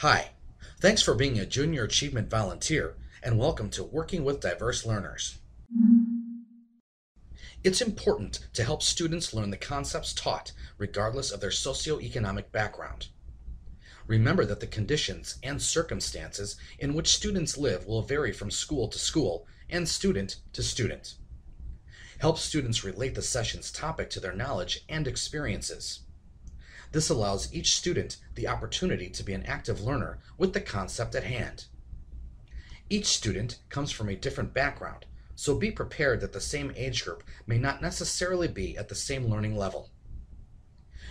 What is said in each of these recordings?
Hi, thanks for being a Junior Achievement Volunteer and welcome to Working with Diverse Learners. It's important to help students learn the concepts taught regardless of their socioeconomic background. Remember that the conditions and circumstances in which students live will vary from school to school and student to student. Help students relate the session's topic to their knowledge and experiences. This allows each student the opportunity to be an active learner with the concept at hand. Each student comes from a different background, so be prepared that the same age group may not necessarily be at the same learning level.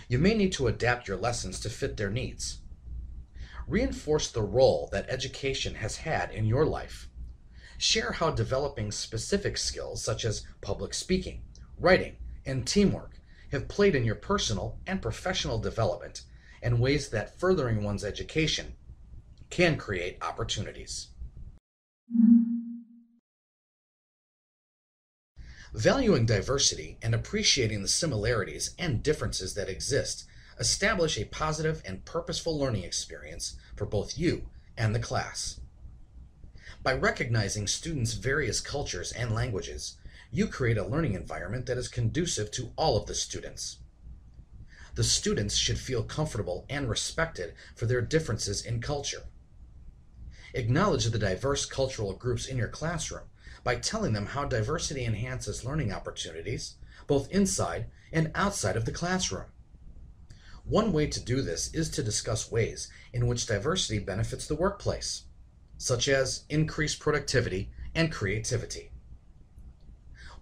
You may need to adapt your lessons to fit their needs. Reinforce the role that education has had in your life. Share how developing specific skills such as public speaking, writing, and teamwork have played in your personal and professional development and ways that furthering one's education can create opportunities. Valuing diversity and appreciating the similarities and differences that exist establish a positive and purposeful learning experience for both you and the class. By recognizing students' various cultures and languages, you create a learning environment that is conducive to all of the students. The students should feel comfortable and respected for their differences in culture. Acknowledge the diverse cultural groups in your classroom by telling them how diversity enhances learning opportunities, both inside and outside of the classroom. One way to do this is to discuss ways in which diversity benefits the workplace, such as increased productivity and creativity.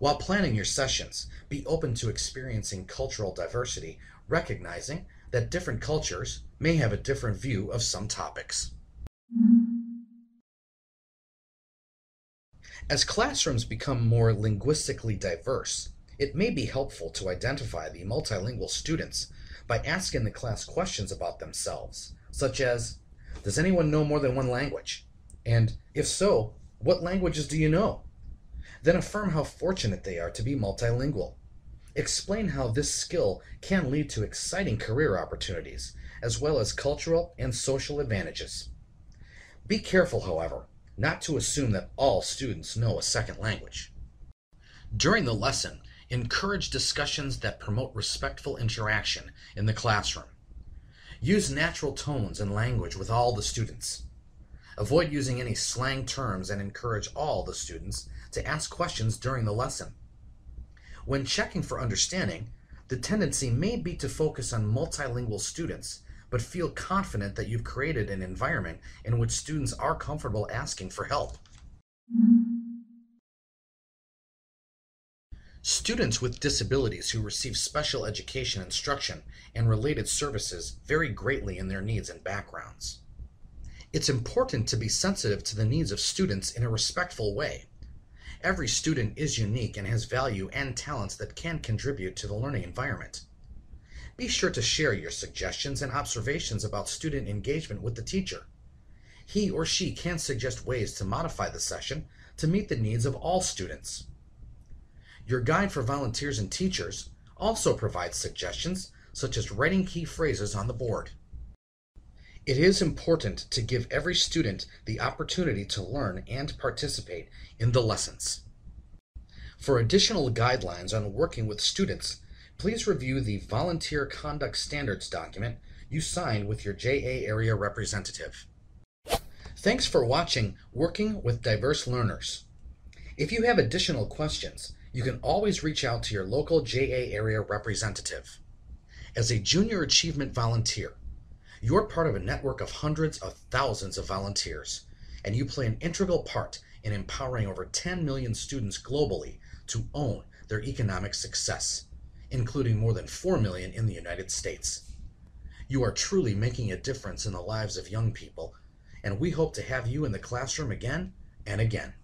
While planning your sessions, be open to experiencing cultural diversity, recognizing that different cultures may have a different view of some topics. As classrooms become more linguistically diverse, it may be helpful to identify the multilingual students by asking the class questions about themselves, such as, does anyone know more than one language? And if so, what languages do you know? Then affirm how fortunate they are to be multilingual. Explain how this skill can lead to exciting career opportunities, as well as cultural and social advantages. Be careful, however, not to assume that all students know a second language. During the lesson, encourage discussions that promote respectful interaction in the classroom. Use natural tones and language with all the students. Avoid using any slang terms and encourage all the students to ask questions during the lesson. When checking for understanding, the tendency may be to focus on multilingual students, but feel confident that you've created an environment in which students are comfortable asking for help. Students with disabilities who receive special education instruction and related services vary greatly in their needs and backgrounds. It's important to be sensitive to the needs of students in a respectful way. Every student is unique and has value and talents that can contribute to the learning environment. Be sure to share your suggestions and observations about student engagement with the teacher. He or she can suggest ways to modify the session to meet the needs of all students. Your guide for volunteers and teachers also provides suggestions such as writing key phrases on the board. It is important to give every student the opportunity to learn and participate in the lessons. For additional guidelines on working with students, please review the Volunteer Conduct Standards document you signed with your JA area representative. Thanks for watching Working with Diverse Learners. If you have additional questions, you can always reach out to your local JA area representative. As a Junior Achievement Volunteer, you're part of a network of hundreds of thousands of volunteers, and you play an integral part in empowering over 10 million students globally to own their economic success, including more than 4 million in the United States. You are truly making a difference in the lives of young people, and we hope to have you in the classroom again and again.